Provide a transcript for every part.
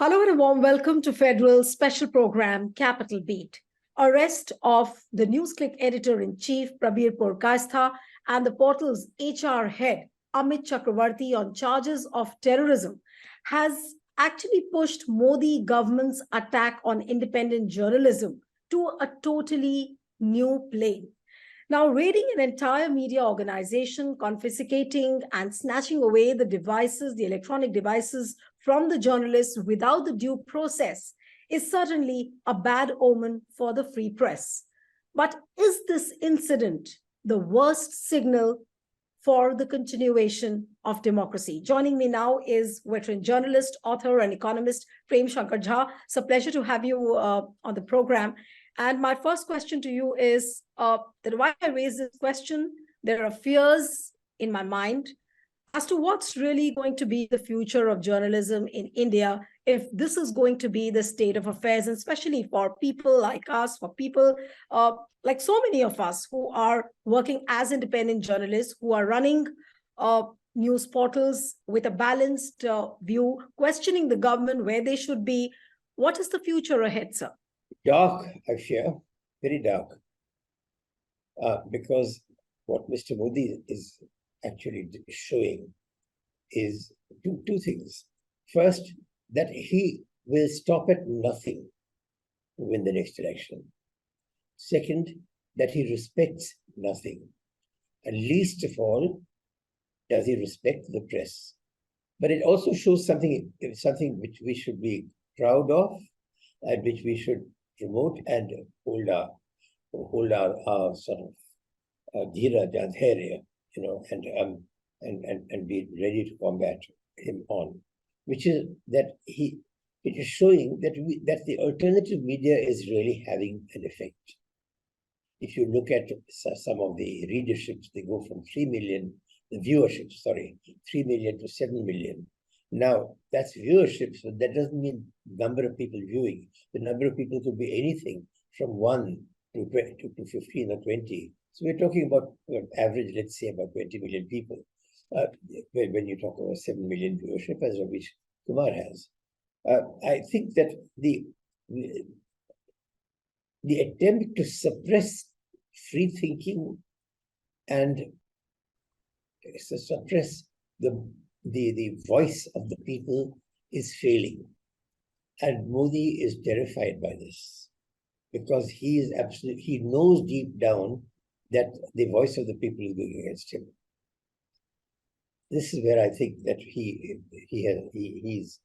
Hello and a warm welcome to Federal's special program, Capital Beat. Arrest of the NewsClick editor-in-chief, Prabir Purkaistha, and the portal's HR head, Amit Chakravarti, on charges of terrorism has actually pushed Modi government's attack on independent journalism to a totally new plane. Now, raiding an entire media organization, confiscating and snatching away the devices, the electronic devices from the journalists without the due process is certainly a bad omen for the free press. But is this incident the worst signal for the continuation of democracy? Joining me now is veteran journalist, author, and economist Prem Shankar Jha. It's a pleasure to have you on the program. And my first question to you is that why I raise this question, there are fears in my mind as to what's really going to be the future of journalism in India if this is going to be the state of affairs, and especially for people like us, for people like so many of us who are working as independent journalists, who are running news portals with a balanced view, questioning the government where they should be. What is the future ahead, sir? Dark, I fear, very dark, because what Mr. Modi is actually showing is two things. First, that he will stop at nothing to win the next election. Second, that he respects nothing. And least of all, does he respect the press. But it also shows something which we should be proud of and which we should promote and hold our sort of dheerya, and be ready to combat him on, which is that it is showing that the alternative media is really having an effect. If you look at some of the readerships, they go from 3 million, the viewerships, 3 million to 7 million. Now, that's viewership, so that doesn't mean number of people viewing. The number of people could be anything from 1 to 15 or 20. So we're talking about average, let's say, about 20 million people. When you talk about 7 million viewership, as Ravish Kumar has. I think that the attempt to suppress free thinking and suppress the voice of the people is failing. And Modi is terrified by this because he knows deep down that the voice of the people is going against him. This is where I think that he's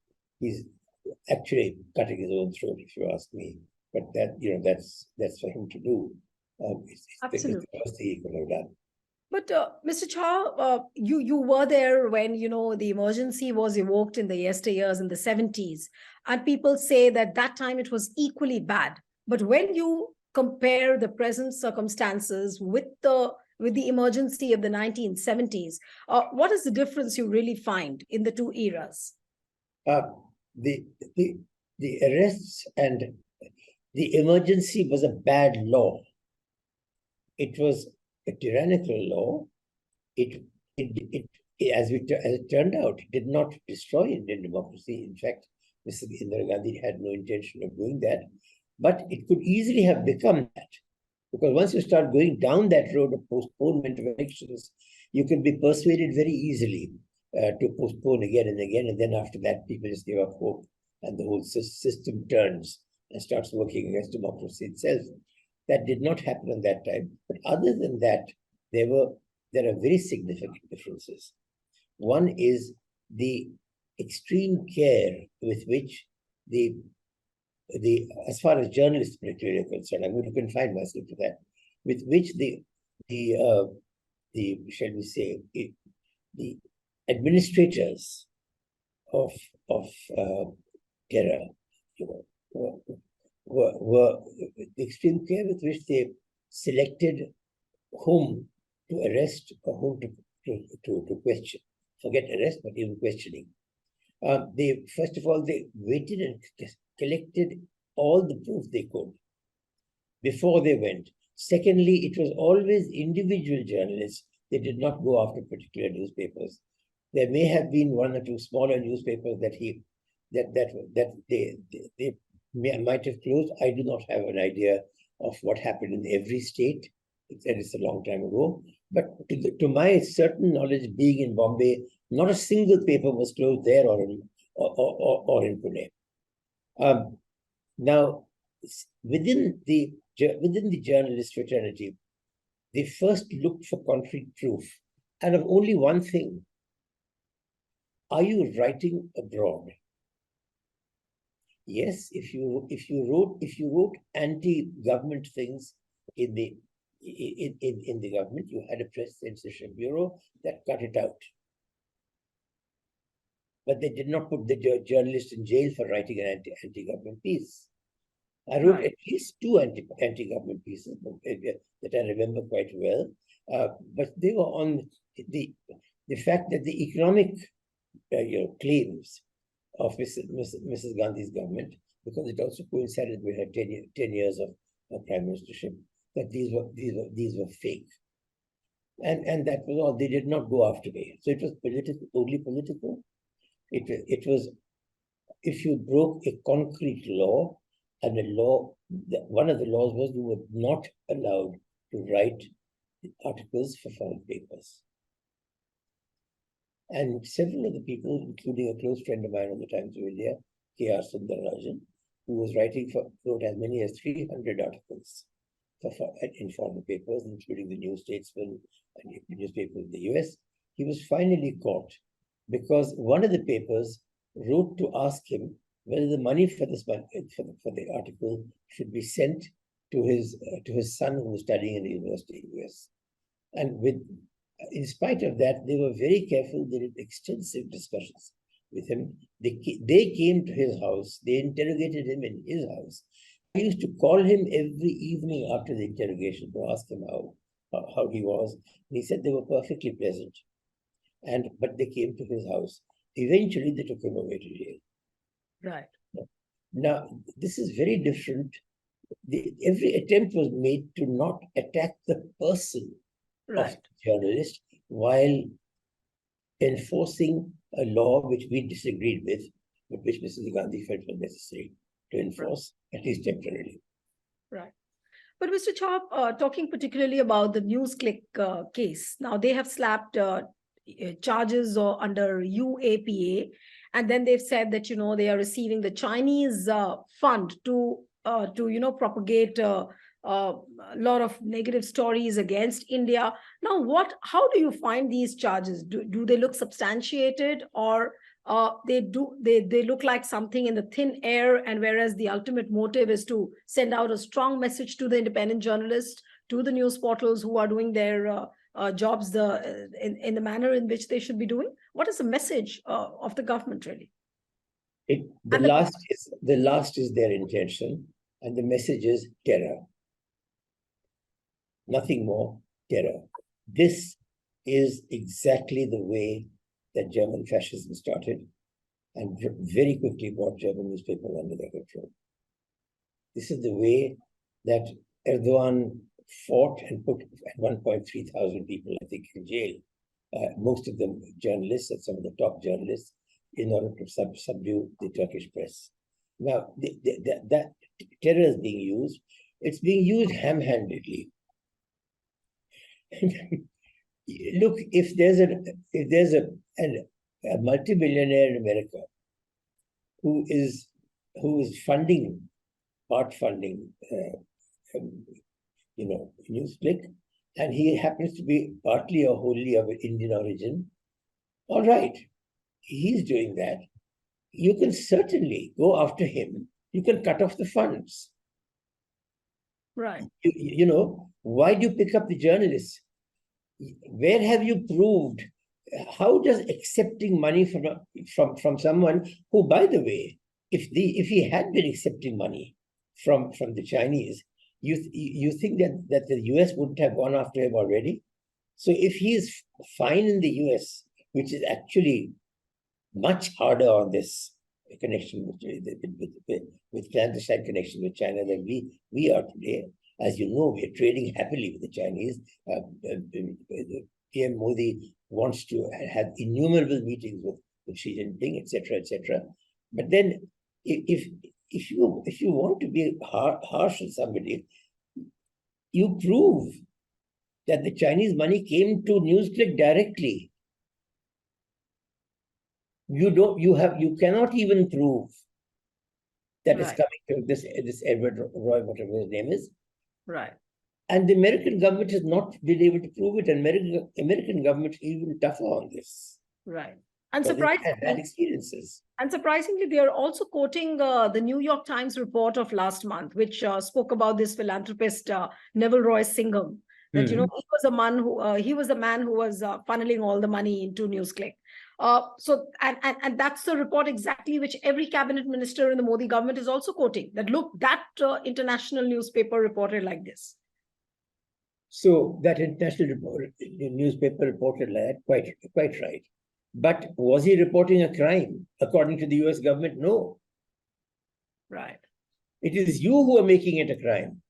actually cutting his own throat, if you ask me. But that's for him to do. Absolutely. It's the worst thing he could have done. But Mr. Jha, you were there when the emergency was evoked in the yesteryears in the 70s, and people say that time it was equally bad. But when you compare the present circumstances with the emergency of the 1970s, what is the difference you really find in the two eras? The arrests and the emergency was a bad law. It was a tyrannical law. As it turned out, it did not destroy Indian democracy. In fact, Mr. Indira Gandhi had no intention of doing that. But it could easily have become that. Because once you start going down that road of postponement of elections, you can be persuaded very easily to postpone again and again. And then after that, people just give up hope and the whole system turns and starts working against democracy itself. That did not happen at that time. But other than that, there are very significant differences. One is the extreme care with which as far as journalists particularly are concerned, I'm going to confine myself to that, with which the shall we say, the administrators of terror, were the extreme care with which they selected whom to arrest or whom to question. Forget arrest, but even questioning. First of all, they waited and collected all the proof they could before they went. Secondly, it was always individual journalists. They did not go after particular newspapers. There may have been one or two smaller newspapers that they might have closed. I do not have an idea of what happened in every state. That is a long time ago. But to my certain knowledge, being in Bombay, not a single paper was closed there or in Pune. Now, within the journalist fraternity, they first looked for concrete proof, and of only one thing: are you writing abroad? Yes, if you wrote anti-government things in the government, you had a press censorship bureau that cut it out. But they did not put the journalist in jail for writing an anti-government piece. I wrote at least two anti-government pieces that I remember quite well, but they were on the fact that the economic claims of Mrs. Gandhi's government, because it also coincided with her 10 years of prime ministership, that these were fake, and that was all. They did not go after me, so it was only political. It was, if you broke a concrete law, and one of the laws was you were not allowed to write articles for foreign papers. And several of the people, including a close friend of mine on the Times of India, K.R. Sundararajan, who was wrote as many as 300 articles in foreign papers, including the New Statesman and newspaper in the US. He was finally caught because one of the papers wrote to ask him whether the money for the article should be sent to his son who was studying in the university in the US. And in spite of that, they were very careful. They did extensive discussions with him. They came to his house. They interrogated him in his house. I used to call him every evening after the interrogation to ask him how he was. And he said they were perfectly pleasant. But they came to his house. Eventually, they took him away to jail. Right. Now, this is very different. Every attempt was made to not attack the person of the journalist while enforcing a law which we disagreed with, but which Mrs. Gandhi felt was necessary to enforce, at least temporarily. Right. But Mr. Jha, talking particularly about the NewsClick case, now they have slapped charges under UAPA, and then they've said that they are receiving the Chinese fund to propagate a lot of negative stories against India. Now, how do you find these charges? Do they look substantiated, or they look like something in the thin air, and whereas the ultimate motive is to send out a strong message to the independent journalists, to the news portals who are doing their jobs in the manner in which they should be doing? What is the message of the government, really? The last is their intention, and the message is terror. Nothing more, terror. This is exactly the way that German fascism started, and very quickly brought German newspapers under their control. This is the way that Erdogan fought and put at 1,300 people, I think, in jail. Most of them journalists, and some of the top journalists, in order to subdue the Turkish press. Now, that terror is being used. It's being used ham-handedly. Look, if there's a multi-billionaire in America who is part funding NewsClick, and he happens to be partly or wholly of Indian origin, all right, he's doing that. You can certainly go after him. You can cut off the funds. Right. Why do you pick up the journalists? Where have you proved? How does accepting money from someone who, by the way, if he had been accepting money from the Chinese, you think that the US wouldn't have gone after him already? So if he is fine in the US, which is actually much harder on this connection with clandestine connection with China than we are today. As you know, we are trading happily with the Chinese. PM Modi wants to have innumerable meetings with Xi Jinping, etc., etc. But then, if you want to be harsh on somebody, you prove that the Chinese money came to NewsClick directly. You cannot even prove that it's coming to this Edward Roy, whatever his name is. Right. And the American government has not been able to prove it. And American government is even tougher on this. Right. And They've had bad experiences. And surprisingly, they are also quoting the New York Times report of last month, which spoke about this philanthropist Neville Roy Singham. That he was a man who was funneling all the money into NewsClick. And that's the report exactly which every cabinet minister in the Modi government is also quoting. That look, that international newspaper reported like this. So that international newspaper reported like that, quite right. But was he reporting a crime according to the US government? No. Right. It is you who are making it a crime.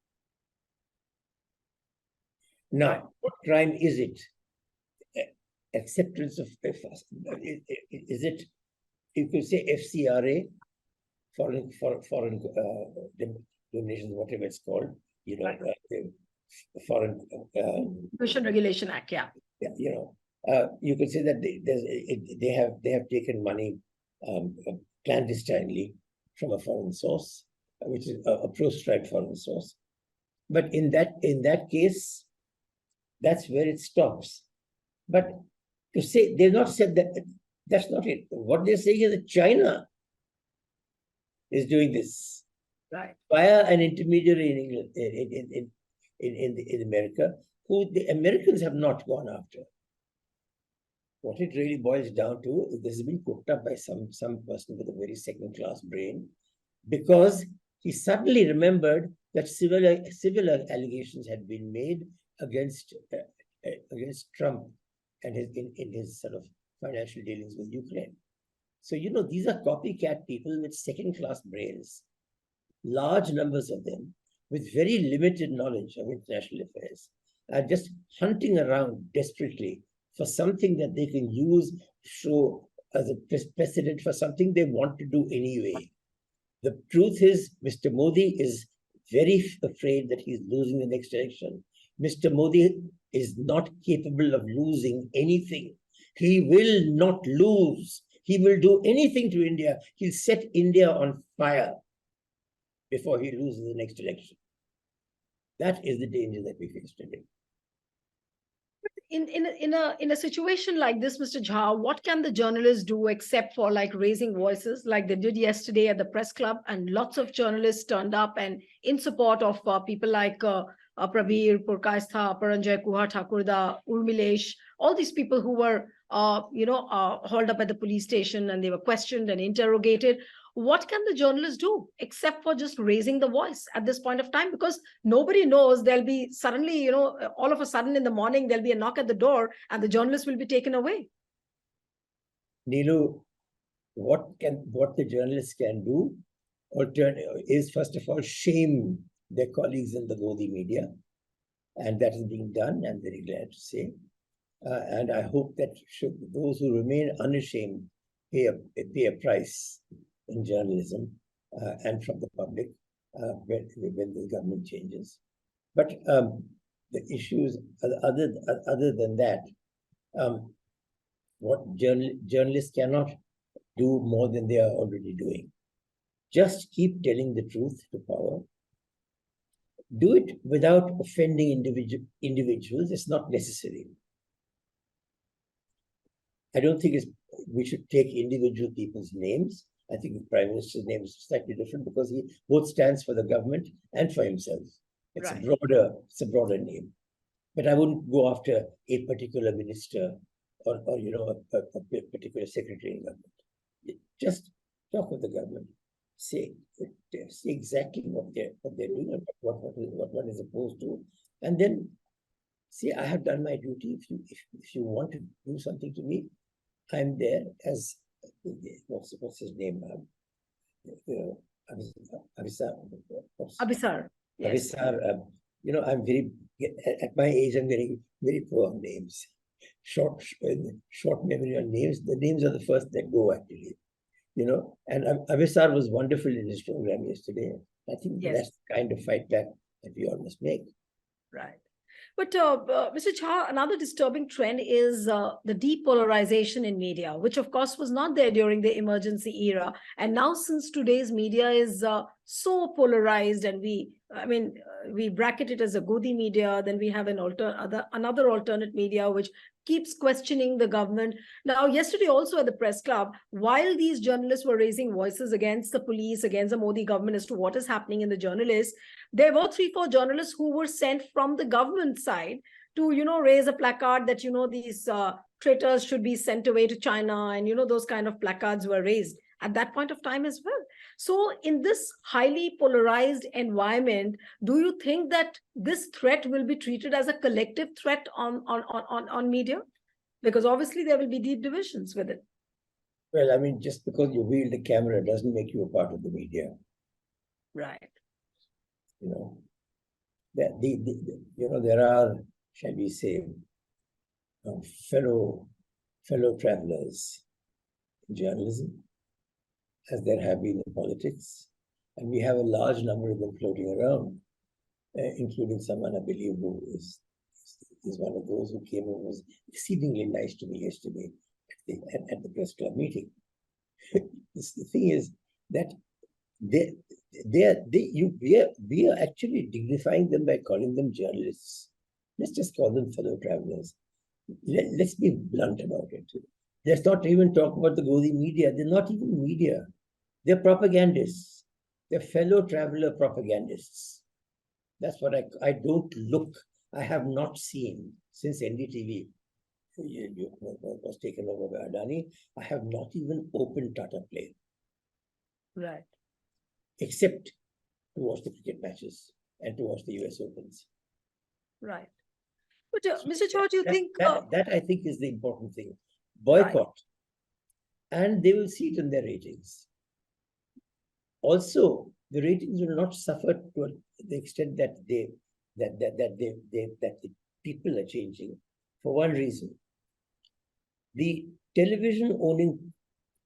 Now, what crime is it? Acceptance of, is it, you could say FCRA, foreign donations, whatever it's called, Foreign Commission Regulation Act, yeah. You could say that they have taken money clandestinely from a foreign source, which is a proscribed foreign source. But in that case, that's where it stops. But to say, they've not said that, that's not it. What they're saying is that China is doing this, right, via an intermediary in England, in America, who the Americans have not gone after. What it really boils down to is this has been cooked up by some person with a very second-class brain, because he suddenly remembered that civil allegations had been made against Trump and in his sort of financial dealings with Ukraine. So, these are copycat people with second-class brains, large numbers of them, with very limited knowledge of international affairs, are just hunting around desperately for something that they can use to show as a precedent for something they want to do anyway. The truth is, Mr. Modi is very afraid that he's losing the next election. Mr. Modi is not capable of losing anything. He will not lose. He will do anything to India. He'll set India on fire before he loses the next election. That is the danger that we face today. In a situation like this, Mr. Jha, what can the journalists do except for raising voices like they did yesterday at the press club? And lots of journalists turned up and in support of people like Prabir Purkaistha, Paranjay Kuha Thakurda, Urmilesh, all these people who were hauled up at the police station and they were questioned and interrogated. What can the journalists do except for just raising the voice at this point of time? Because nobody knows, there'll be suddenly, all of a sudden in the morning, there'll be a knock at the door and the journalists will be taken away. Neelu, what the journalists can do is, first of all, shame their colleagues in the Modi media. And that is being done, I'm very glad to say. And I hope that those who remain unashamed pay a price in journalism and from the public when the government changes. But the issues other than that, what journalists cannot do more than they are already doing. Just keep telling the truth to power. Do it without offending individuals. It's not necessary. I don't think we should take individual people's names. I think the Prime Minister's name is slightly different because he both stands for the government and for himself. It's right. a broader name. But I wouldn't go after a particular minister or a particular secretary in government. Just talk with the government. Say exactly what they're doing and what one is opposed to, and then say, I have done my duty. If you want to do something to me, I'm there as what's his name? Abhisar. Yes. Abhisar. I'm very at my age. I'm very very poor on names. Short memory on names. The names are the first that go actually. And Abhisar was wonderful in his program yesterday. I think Yes. that's the kind of fight back that we all must make. Right. But Mr. Jha, another disturbing trend is the depolarization in media, which of course was not there during the emergency era. And now since today's media is so polarized and we bracket it as a Godi media, then we have another alternate media which keeps questioning the government. Now, yesterday also at the press club, while these journalists were raising voices against the police, against the Modi government as to what is happening in the journalists, there were 3-4 journalists who were sent from the government side to raise a placard that these traitors should be sent away to China, and those kind of placards were raised at that point of time as well. So in this highly polarized environment, do you think that this threat will be treated as a collective threat on media? Because obviously there will be deep divisions with it. Well, I mean, just because you wield a camera doesn't make you a part of the media. Right. There are, shall we say, fellow travelers in journalism, as there have been in politics, and we have a large number of them floating around, including someone I believe who is one of those who came and was exceedingly nice to me yesterday at the press club meeting. The thing is that we are actually dignifying them by calling them journalists. Let's just call them fellow travelers. Let's be blunt about it. Let's not even talk about the Godi media. They're not even media. They're propagandists. They're fellow traveler propagandists. That's what I have not seen since NDTV was taken over by Adani. I have not even opened Tata Play. Right. Except to watch the cricket matches and to watch the US Opens. Right. But Mr. Jha, do you think... That I think is the important thing. Boycott. Right. And they will see it in their ratings. Also, the ratings will not suffer to the extent that the people are changing. For one reason, the television owning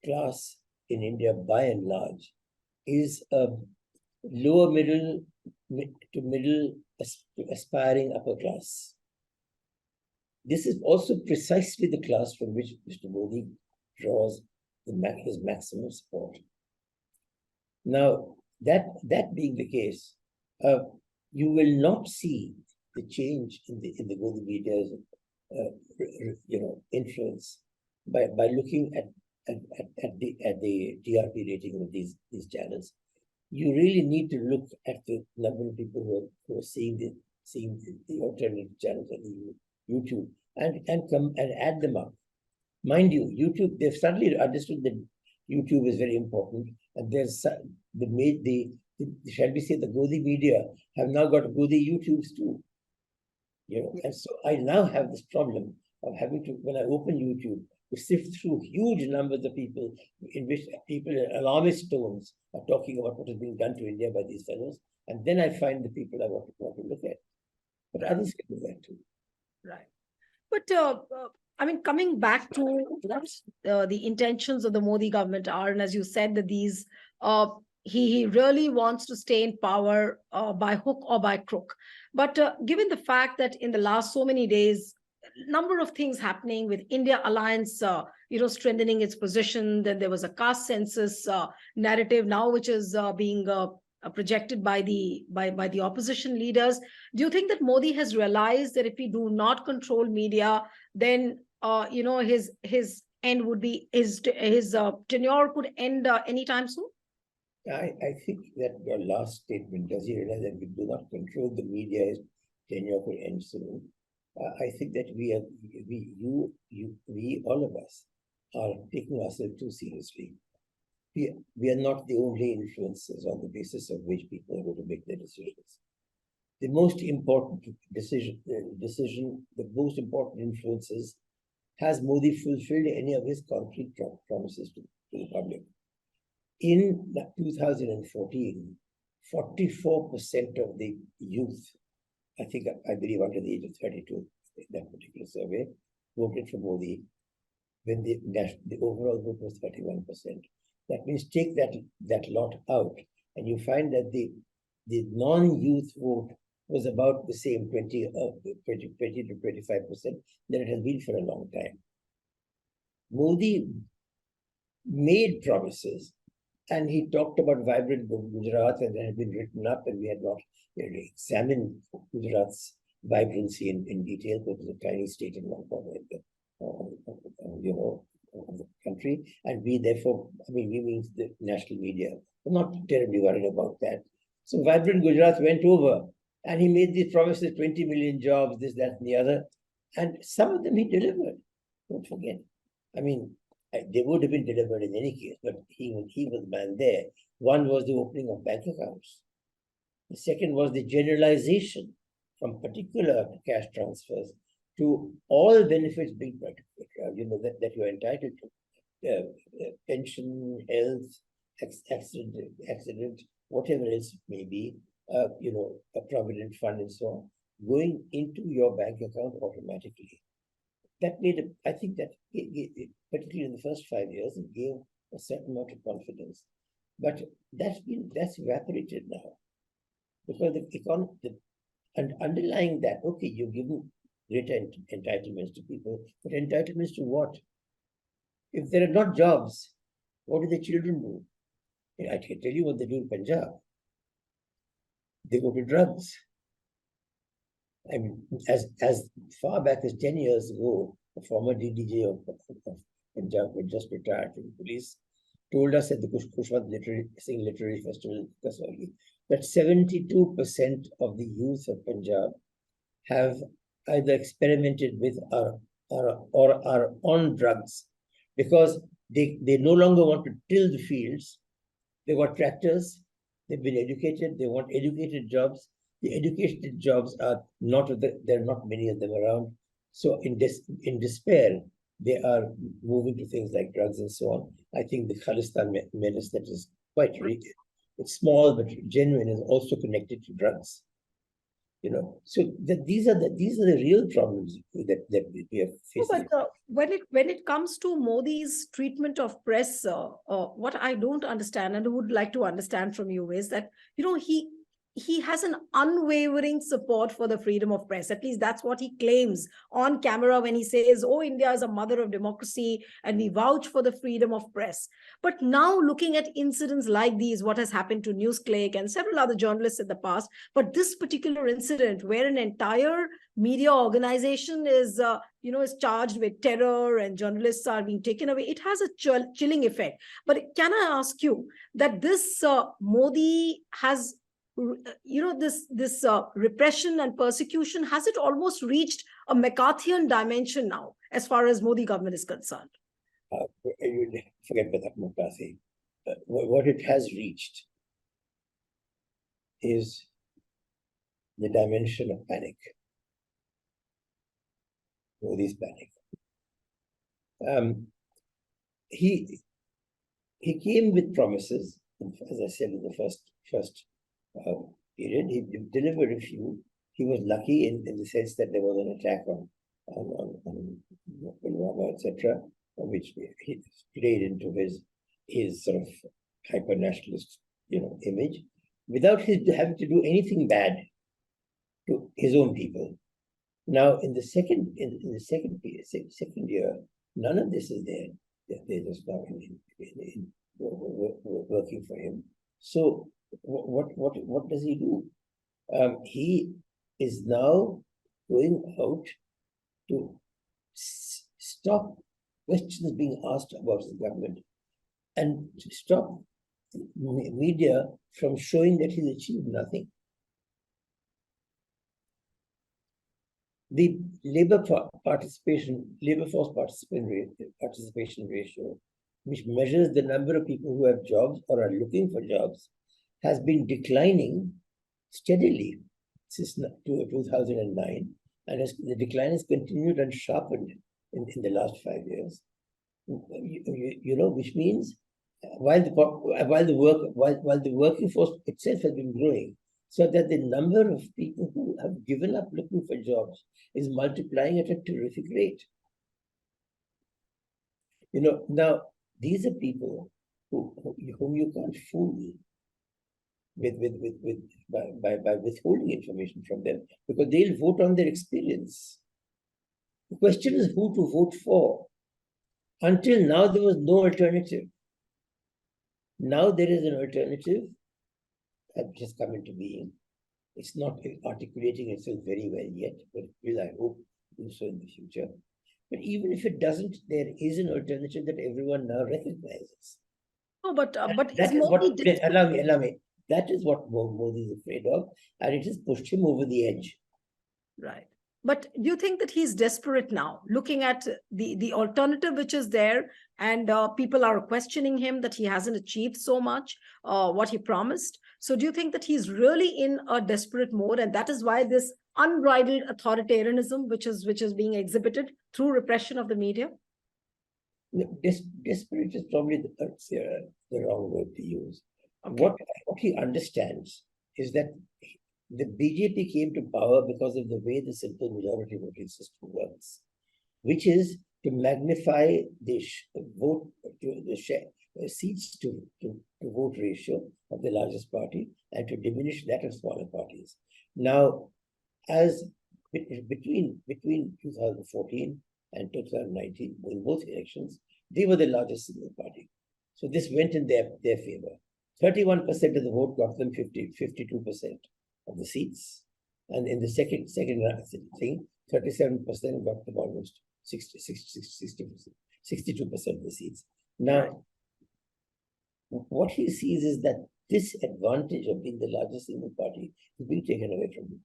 class in India, by and large, is a lower middle to middle to aspiring upper class. This is also precisely the class from which Mr. Modi draws his maximum support. Now, that being the case, you will not see the change in the Modi media's influence by looking at the TRP rating of these channels. You really need to look at the number of people who are seeing the alternative channels on YouTube and come and add them up. Mind you, YouTube, they've suddenly understood that YouTube is very important, and there's shall we say, the Godi media have now got Godi YouTubes too. And so I now have this problem of having to, when I open YouTube, to sift through huge numbers of people in which people in alarmist tones are talking about what is being done to India by these fellows, and then I find the people I want to look at. But others can do that too. Right. But coming back to what the intentions of the Modi government are, and as you said, that these he really wants to stay in power by hook or by crook. But given the fact that in the last so many days, number of things happening with India alliance, strengthening its position, then there was a caste census narrative now, which is being projected by the opposition leaders. Do you think that Modi has realized that if we do not control media, then his end would be his tenure could end anytime soon? I think that your last statement, does he realize that we do not control the media, his tenure could end soon? I think that we all of us are taking ourselves too seriously. We are not the only influences on the basis of which people are going to make their decisions. The most important the most important influences, has Modi fulfilled any of his concrete promises to the public? In 2014, 44% of the youth, I believe under the age of 32, in that particular survey, voted for Modi, when the overall vote was 31%. That means take that lot out, and you find that the non-youth vote was about the same 20 to 25% that it has been for a long time. Modi made promises, and he talked about vibrant Gujarat, and that had been written up, and we had not really examined Gujarat's vibrancy in detail, because it's a tiny state in one corner of the country, and we therefore, we mean the national media, I'm not terribly worried about that. So vibrant Gujarat went over, and he made these promises, 20 million jobs, this, that, and the other, and some of them he delivered. Don't forget. They would have been delivered in any case, but he was the man there. One was the opening of bank accounts. The second was the generalization from particular cash transfers to all benefits being that you're entitled to. Pension, health, accident, whatever else it may be, a provident fund and so on, going into your bank account automatically. That made I think that particularly in the first 5 years, it gave a certain amount of confidence. But that's evaporated now, because and underlying that, okay, you've given greater entitlements to people, but entitlements to what? If there are not jobs, what do the children do? I can tell you what they do in Punjab. They go to drugs. As far back as 10 years ago, a former DDJ of Punjab, who just retired from the police, told us at the Kushwant Literary Festival that 72% of the youth of Punjab have either experimented with or are on drugs, because they no longer want to till the fields. They got tractors, they've been educated, they want educated jobs. The educated jobs are there are not many of them around. So in despair, they are moving to things like drugs and so on. I think the Khalistan menace that is quite real. It's small but genuine, is also connected to drugs. So these are the real problems that we are facing. But when it comes to Modi's treatment of press, what I don't understand and would like to understand from you is that he has an unwavering support for the freedom of press. At least that's what he claims on camera when he says, oh, India is a mother of democracy and we vouch for the freedom of press. But now looking at incidents like these, what has happened to NewsClick and several other journalists in the past, but this particular incident where an entire media organization is charged with terror and journalists are being taken away, it has a chilling effect. But can I ask you that this Modi has this repression and persecution, has it almost reached a McCarthyian dimension now as far as Modi government is concerned? You forget about McCarthy. What it has reached is the dimension of panic. Modi's panic. He came with promises, as I said in the first period. He delivered a few. He was lucky in the sense that there was an attack on Pulwama, etc., which he played into his sort of hyper nationalist image, without his having to do anything bad to his own people. Now, in the second year, none of this is there. They're just now working for him. So what does he do? He is now going out to stop questions being asked about the government and to stop media from showing that he's achieved nothing. The labor force participation ratio, which measures the number of people who have jobs or are looking for jobs, has been declining steadily since 2009, and the decline has continued and sharpened in the last 5 years. Which means while the working force itself has been growing, so that the number of people who have given up looking for jobs is multiplying at a terrific rate. Now these are people whom you can't fool by withholding information from them, because they'll vote on their experience. The question is who to vote for. Until now, there was no alternative. Now there is an alternative that has come into being. It's not articulating itself very well yet, but it will, I hope, do so in the future. But even if it doesn't, there is an alternative that everyone now recognizes. No, but That is what, allow me. That is what Modi is afraid of, and it has pushed him over the edge. Right. But do you think that he's desperate now, looking at the alternative which is there, and people are questioning him that he hasn't achieved so much, what he promised? So do you think that he's really in a desperate mode, and that is why this unbridled authoritarianism, which is being exhibited through repression of the media? Desperate is probably the wrong word to use. Okay. What he understands is that the BJP came to power because of the way the simple majority voting system works, which is to magnify the vote to the share seats to vote ratio of the largest party and to diminish that of smaller parties. Now, as between 2014 and 2019, in both elections, they were the largest single party. So this went in their favor. 31% of the vote got them 52% of the seats. And in the second thing, 37% got them almost 62% of the seats. Now, what he sees is that this advantage of being the largest single party is being taken away from him.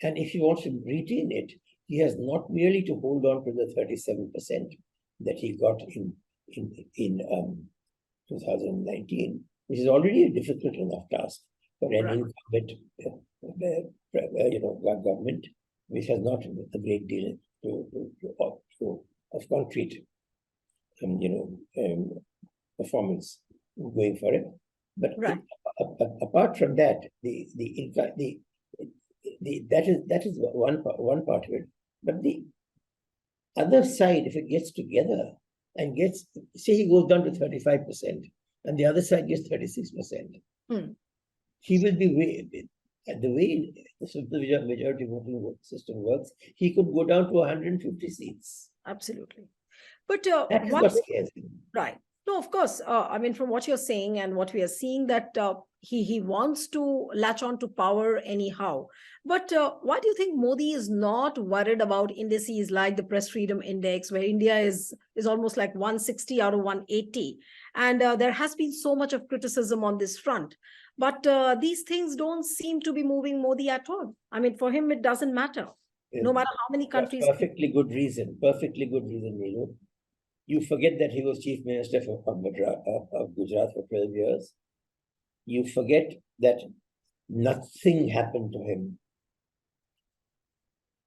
And if he wants to retain it, he has not merely to hold on to the 37% that he got in 2019, which is already a difficult enough task for any incumbent, government, which has not a great deal of concrete, performance going for it. But apart from that, that is one part of it. But the other side, if it gets together and say he goes down to 35%, and the other side gets 36%, he will be the way the simple majority voting system works, he could go down to 150 seats. Absolutely. But that is what scares him. Right. No, of course. I mean, from what you're saying and what we are seeing, that he wants to latch on to power anyhow. But why do you think Modi is not worried about indices like the Press Freedom Index, where India is almost like 160 out of 180? And there has been so much of criticism on this front. But these things don't seem to be moving Modi at all. I mean, for him, it doesn't matter. No matter how many countries. Perfectly good reason, Neelu. You forget that he was Chief Minister of Gujarat for 12 years. You forget that nothing happened to him.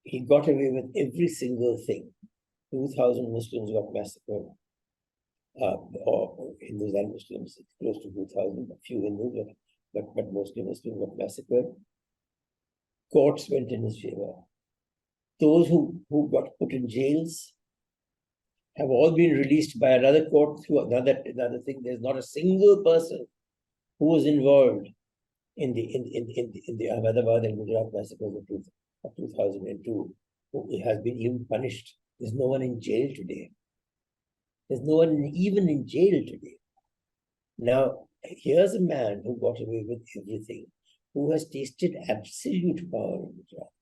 He got away with every single thing. 2,000 Muslims got massacred, or Hindus and Muslims, close to 2,000, a few Hindus, but mostly Muslims got massacred. Courts went in his favor. Those who got put in jails have all been released by another court through another thing. There's not a single person who was involved in the Ahmedabad and Gujarat massacres of 2002 who has been even punished. There's no one in jail today. There's no one even in jail today. Now, here's a man who got away with everything, who has tasted absolute power in Gujarat.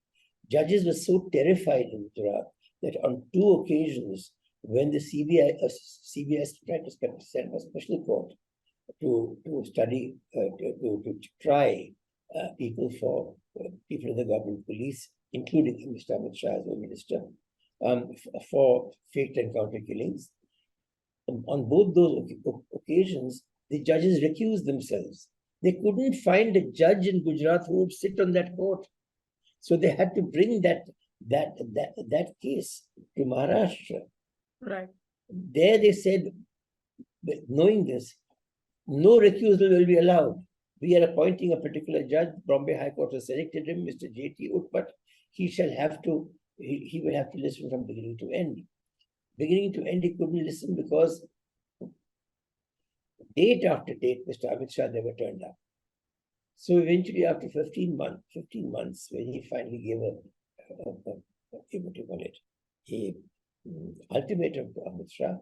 Judges were so terrified in Gujarat that on 2 occasions, when the CBI tried to send a special court to study, to try people in the government police, including Mr. Amit Shah as a minister, for faked encounter killings. On both those occasions, the judges recused themselves. They couldn't find a judge in Gujarat who would sit on that court. So they had to bring that case to Maharashtra. Right. There they said, knowing this, no recusal will be allowed. We are appointing a particular judge. Bombay High Court has selected him, Mr. J.T. Utpat. He will have to listen from beginning to end. Beginning to end, he couldn't listen because date after date, Mr. Amit Shah never turned up. So eventually, after 15 months, when he finally gave what do you call it, a ultimatum to Amit Shah,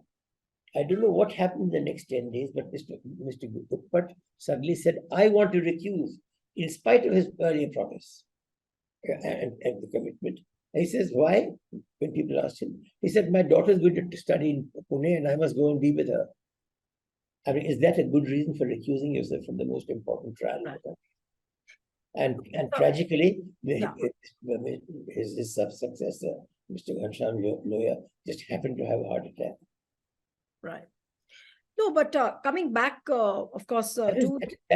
I don't know what happened in the next 10 days, but Mr. Utpat suddenly said, I want to recuse, in spite of his earlier promise and the commitment. And he says, why? When people asked him, he said, my daughter's going to study in Pune and I must go and be with her. I mean, is that a good reason for recusing yourself from the most important trial in the country? And tragically, his successor, Mr. Ghanshyam Loya, just happened to have a heart attack. Right. No, but coming back, of course, that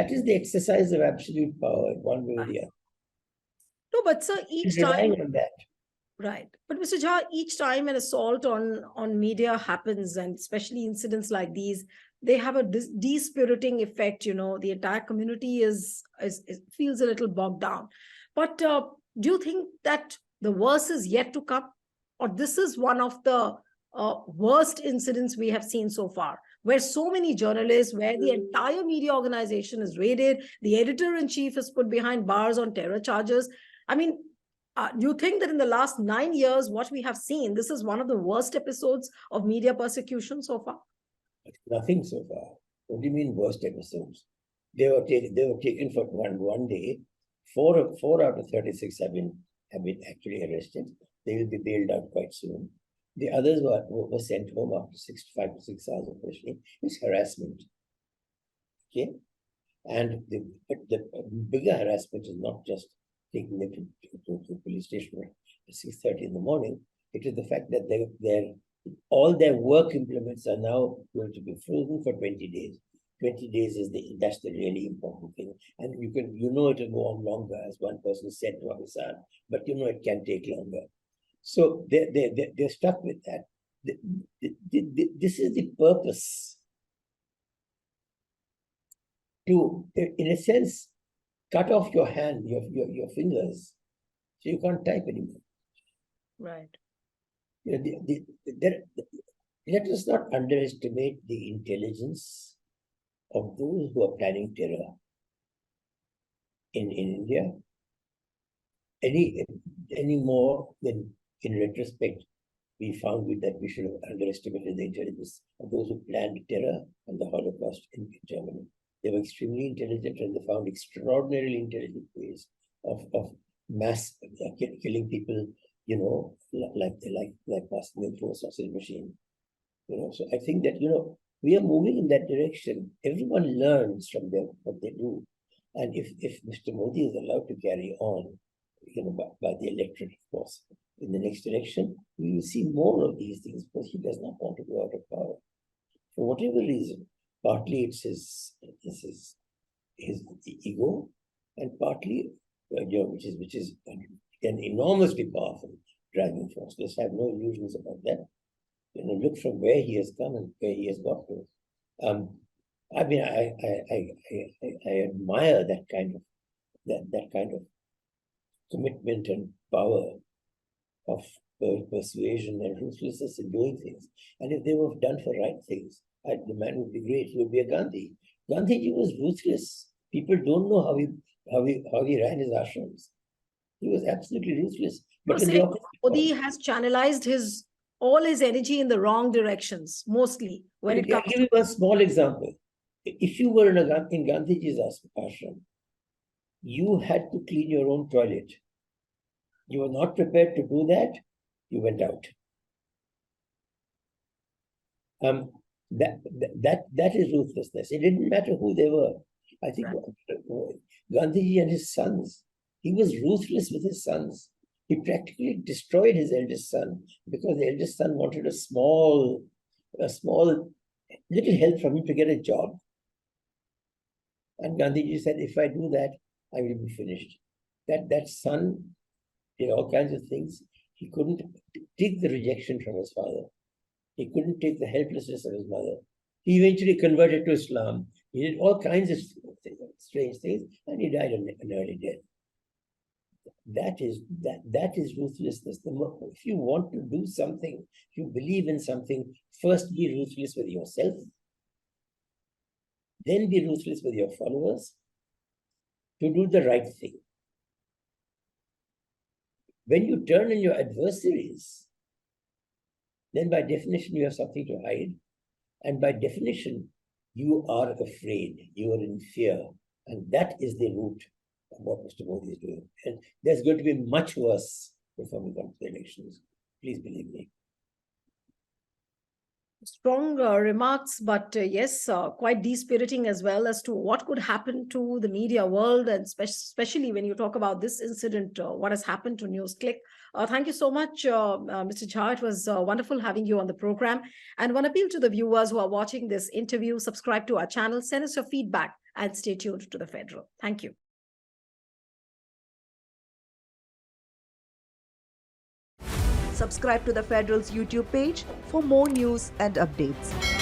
is the exercise of absolute power, one way or the other. No, but sir, each relying time on that. Right. But Mr. Jha, each time an assault on media happens, and especially incidents like these, they have a dispiriting effect. The entire community is feels a little bogged down. But do you think that the worst is yet to come? Or this is one of the worst incidents we have seen so far, where so many journalists, where the entire media organization is raided, the editor-in-chief is put behind bars on terror charges. I mean, do you think that in the last 9 years, what we have seen, this is one of the worst episodes of media persecution so far? Nothing so far. What do you mean worst episodes? They were taken for one day. Four out of 36 have been actually arrested. They will be bailed out quite soon. The others were sent home after 5 to 6 hours of questioning. It's harassment. Okay? And the bigger harassment is not just taking them to the police station at 6:30 in the morning. It is the fact that all their work implements are now going to be frozen for 20 days. 20 days that's the really important thing. And it will go on longer, as one person said to Pakistan, but it can take longer. So they're stuck with that. This is the purpose to, in a sense, cut off your hand, your fingers, so you can't type anymore. Right. Let us not underestimate the intelligence of those who are planning terror in India any more than in retrospect we found that we should have underestimated the intelligence of those who planned terror and the Holocaust in Germany. They were extremely intelligent, and they found extraordinarily intelligent ways of mass killing people, like passing them through a sausage machine. So I think that we are moving in that direction. Everyone learns from them what they do, and if Mr. Modi is allowed to carry on, by the electorate, of course, in the next election, we will see more of these things, because he does not want to go out of power for whatever reason. Partly it's his ego, and partly, which is an enormously powerful driving force. Let's have no illusions about that. Look from where he has come and where he has got to. I mean, I admire that kind of commitment and power of persuasion and ruthlessness in doing things. And if they were done for right things, the man would be great. He would be a Gandhi. Gandhiji was ruthless. People don't know how he ran his ashrams. He was absolutely ruthless. But Modi has channelized all his energy in the wrong directions, mostly when it comes. I'll give you one small example. If you were in Gandhiji's ashram, you had to clean your own toilet. You were not prepared to do that, you went out. That is ruthlessness. It didn't matter who they were. I think Gandhiji and his sons, he was ruthless with his sons. He practically destroyed his eldest son because the eldest son wanted a small little help from him to get a job. And Gandhiji said, if I do that, I will be finished. That son did all kinds of things. He couldn't take the rejection from his father. He couldn't take the helplessness of his mother. He eventually converted to Islam. He did all kinds of strange things, and he died an early death. That is ruthlessness. If you want to do something, if you believe in something, first be ruthless with yourself. then be ruthless with your followers to do the right thing. When you turn on your adversaries, then by definition you have something to hide. And by definition, you are afraid, you are in fear. And that is the root of what Mr. Modi is doing. And there's going to be much worse before we come to the elections. Please believe me. Strong remarks, but yes, quite dispiriting as well as to what could happen to the media world, and especially when you talk about this incident, what has happened to NewsClick. Thank you so much, Mr. Jha. It was wonderful having you on the program. And one appeal to the viewers who are watching this interview: subscribe to our channel, send us your feedback, and stay tuned to the Federal. Thank you. Subscribe to the Federal's YouTube page for more news and updates.